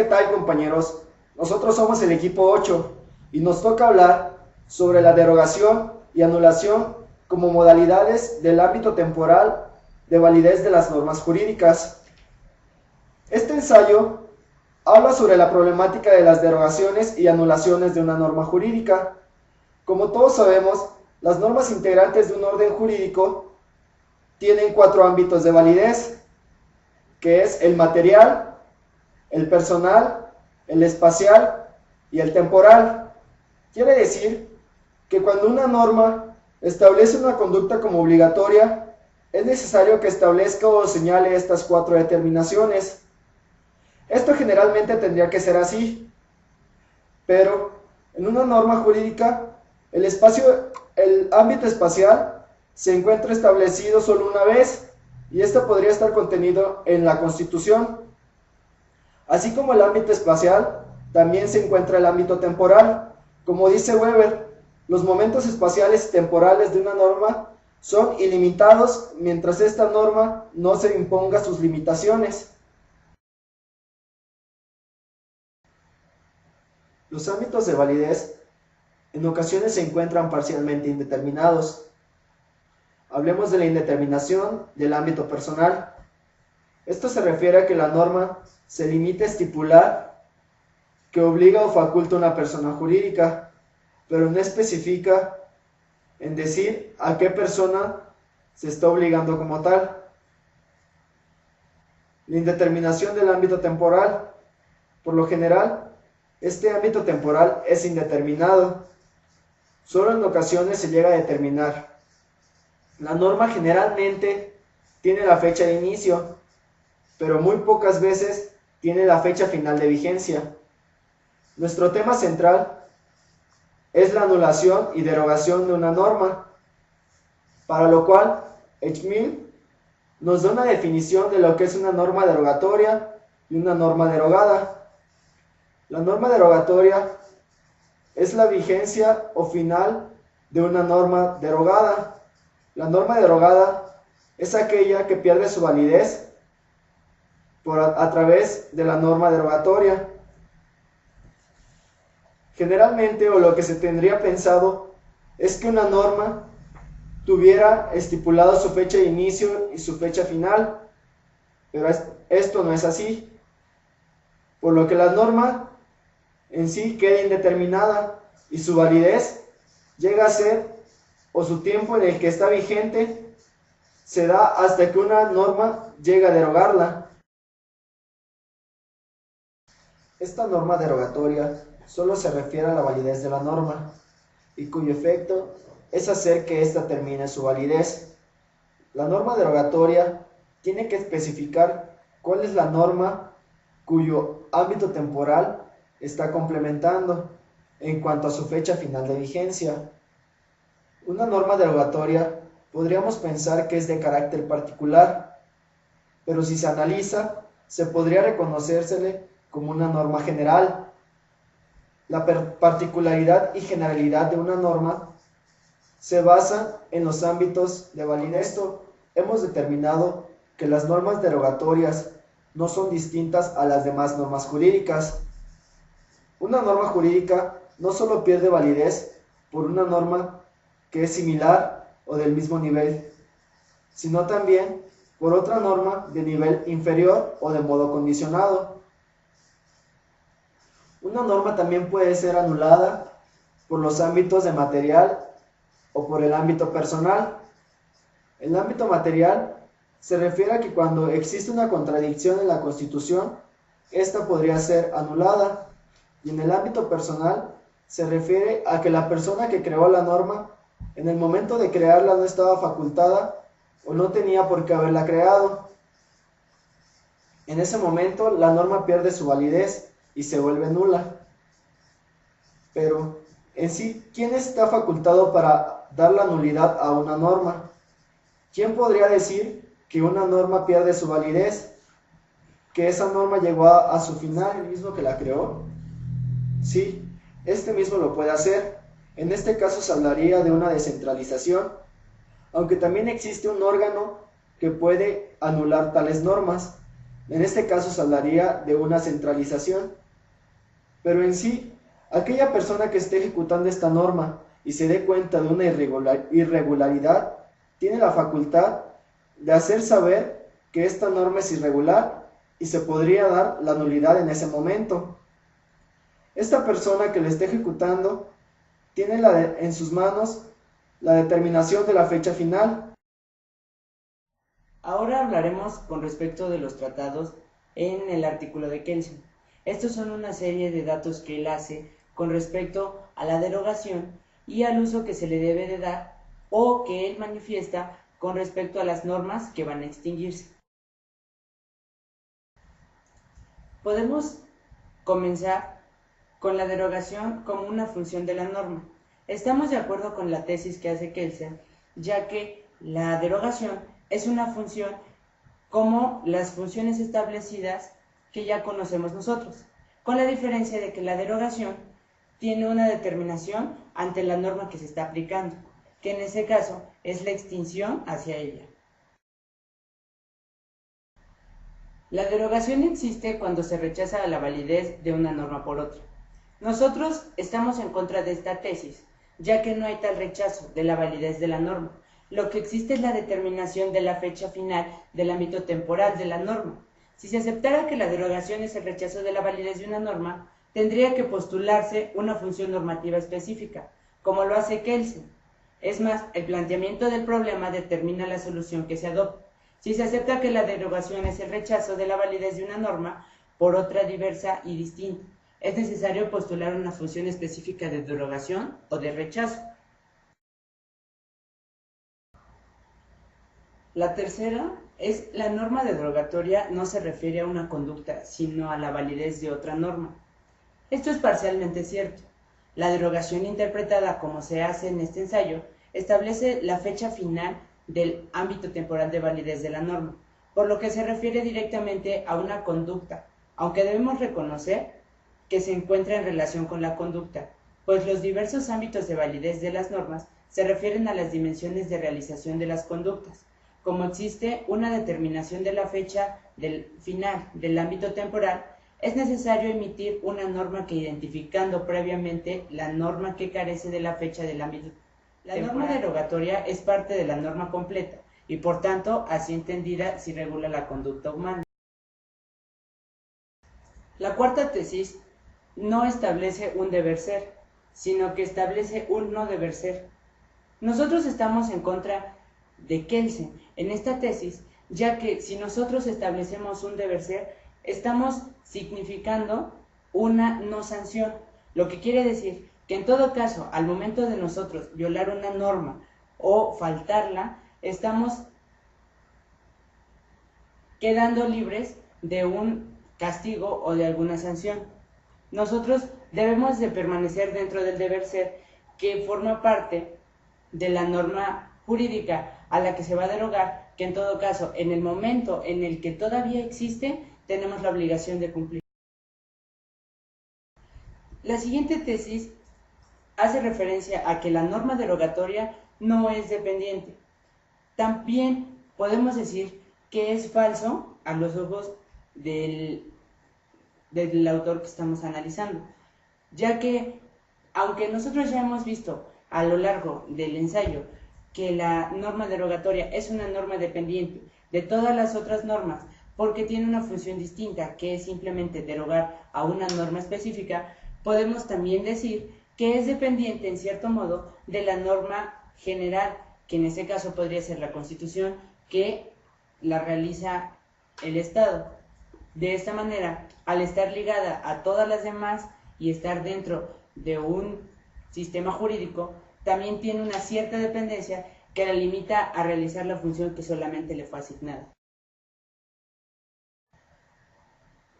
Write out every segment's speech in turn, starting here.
¿qué tal, compañeros? Nosotros somos el equipo 8 y nos toca hablar sobre la derogación y anulación como modalidades del ámbito temporal de validez de las normas jurídicas. Este ensayo habla sobre la problemática de las derogaciones y anulaciones de una norma jurídica. Como todos sabemos, las normas integrantes de un orden jurídico tienen 4 ámbitos de validez, que es el material, el personal, el espacial y el temporal. Quiere decir que cuando una norma establece una conducta como obligatoria, es necesario que establezca o señale estas 4 determinaciones. Esto generalmente tendría que ser así, pero en una norma jurídica, el ámbito espacial se encuentra establecido solo una vez y esto podría estar contenido en la Constitución. Así como el ámbito espacial, también se encuentra el ámbito temporal. Como dice Weber, los momentos espaciales y temporales de una norma son ilimitados mientras esta norma no se imponga sus limitaciones. Los ámbitos de validez en ocasiones se encuentran parcialmente indeterminados. Hablemos de la indeterminación del ámbito personal. Esto se refiere a que la norma se limita a estipular que obliga o faculta a una persona jurídica, pero no especifica en decir a qué persona se está obligando como tal. La indeterminación del ámbito temporal. Por lo general, este ámbito temporal es indeterminado. Solo en ocasiones se llega a determinar. La norma generalmente tiene la fecha de inicio, pero muy pocas veces tiene la fecha final de vigencia. Nuestro tema central es la anulación y derogación de una norma, para lo cual Edgmill nos da una definición de lo que es una norma derogatoria y una norma derogada. La norma derogatoria es la vigencia o final de una norma derogada. La norma derogada es aquella que pierde su validez a través de la norma derogatoria. Generalmente, o lo que se tendría pensado, es que una norma tuviera estipulado su fecha de inicio y su fecha final, pero esto no es así, por lo que la norma en sí queda indeterminada y su validez llega a ser, o su tiempo en el que está vigente, se da hasta que una norma llega a derogarla. Esta norma derogatoria solo se refiere a la validez de la norma y cuyo efecto es hacer que ésta termine su validez. La norma derogatoria tiene que especificar cuál es la norma cuyo ámbito temporal está complementando en cuanto a su fecha final de vigencia. Una norma derogatoria podríamos pensar que es de carácter particular, pero si se analiza, se podría reconocérsele como una norma general. La particularidad y generalidad de una norma se basa en los ámbitos de validez. Esto hemos determinado que las normas derogatorias no son distintas a las demás normas jurídicas. Una norma jurídica no solo pierde validez por una norma que es similar o del mismo nivel, sino también por otra norma de nivel inferior o de modo condicionado. Una norma también puede ser anulada por los ámbitos de material o por el ámbito personal. El ámbito material se refiere a que cuando existe una contradicción en la Constitución, esta podría ser anulada. Y en el ámbito personal se refiere a que la persona que creó la norma, en el momento de crearla no estaba facultada o no tenía por qué haberla creado. En ese momento la norma pierde su validez y se vuelve nula. Pero en sí, ¿quién está facultado para dar la nulidad a una norma? ¿Quién podría decir que una norma pierde su validez? ¿Que esa norma llegó a su final, el mismo que la creó? Sí, este mismo lo puede hacer. En este caso se hablaría de una descentralización, aunque también existe un órgano que puede anular tales normas. En este caso se hablaría de una centralización. Pero en sí, aquella persona que esté ejecutando esta norma y se dé cuenta de una irregularidad, tiene la facultad de hacer saber que esta norma es irregular y se podría dar la nulidad en ese momento. Esta persona que le esté ejecutando tiene en sus manos la determinación de la fecha final. Ahora hablaremos con respecto de los tratados en el artículo de Kelsen. Estos son una serie de datos que él hace con respecto a la derogación y al uso que se le debe de dar o que él manifiesta con respecto a las normas que van a extinguirse. Podemos comenzar con la derogación como una función de la norma. Estamos de acuerdo con la tesis que hace Kelsen, ya que la derogación es una función como las funciones establecidas que ya conocemos nosotros, con la diferencia de que la derogación tiene una determinación ante la norma que se está aplicando, que en ese caso es la extinción hacia ella. La derogación existe cuando se rechaza la validez de una norma por otra. Nosotros estamos en contra de esta tesis, ya que no hay tal rechazo de la validez de la norma. Lo que existe es la determinación de la fecha final del ámbito temporal de la norma. Si se aceptara que la derogación es el rechazo de la validez de una norma, tendría que postularse una función normativa específica, como lo hace Kelsen. Es más, el planteamiento del problema determina la solución que se adopta. Si se acepta que la derogación es el rechazo de la validez de una norma por otra diversa y distinta, es necesario postular una función específica de derogación o de rechazo. La tercera es la norma derogatoria no se refiere a una conducta, sino a la validez de otra norma. Esto es parcialmente cierto. La derogación interpretada como se hace en este ensayo establece la fecha final del ámbito temporal de validez de la norma, por lo que se refiere directamente a una conducta, aunque debemos reconocer que se encuentra en relación con la conducta, pues los diversos ámbitos de validez de las normas se refieren a las dimensiones de realización de las conductas. Como existe una determinación de la fecha del final del ámbito temporal, es necesario emitir una norma que, identificando previamente la norma que carece de la fecha del ámbito temporal. La norma derogatoria es parte de la norma completa y, por tanto, así entendida, sí regula la conducta humana. La cuarta tesis no establece un deber ser, sino que establece un no deber ser. Nosotros estamos en contra de Kelsen en esta tesis, ya que si nosotros establecemos un deber ser, estamos significando una no sanción, lo que quiere decir que en todo caso, al momento de nosotros violar una norma o faltarla, estamos quedando libres de un castigo o de alguna sanción. Nosotros debemos de permanecer dentro del deber ser, que forma parte de la norma jurídica a la que se va a derogar, que en todo caso, en el momento en el que todavía existe, tenemos la obligación de cumplir. La siguiente tesis hace referencia a que la norma derogatoria no es dependiente. También podemos decir que es falso a los ojos del autor que estamos analizando, ya que aunque nosotros ya hemos visto a lo largo del ensayo que la norma derogatoria es una norma dependiente de todas las otras normas porque tiene una función distinta, que es simplemente derogar a una norma específica, podemos también decir que es dependiente en cierto modo de la norma general, que en este caso podría ser la Constitución, que la realiza el Estado. De esta manera, al estar ligada a todas las demás y estar dentro de un sistema jurídico, también tiene una cierta dependencia que la limita a realizar la función que solamente le fue asignada.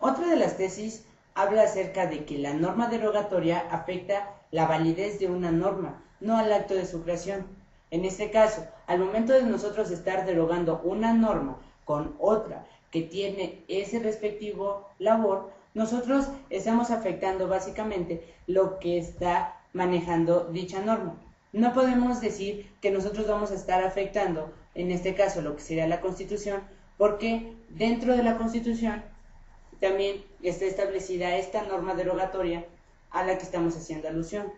Otra de las tesis habla acerca de que la norma derogatoria afecta la validez de una norma, no al acto de su creación. En este caso, al momento de nosotros estar derogando una norma con otra que tiene ese respectivo labor, nosotros estamos afectando básicamente lo que está manejando dicha norma. No podemos decir que nosotros vamos a estar afectando, en este caso lo que sería la Constitución, porque dentro de la Constitución también está establecida esta norma derogatoria a la que estamos haciendo alusión.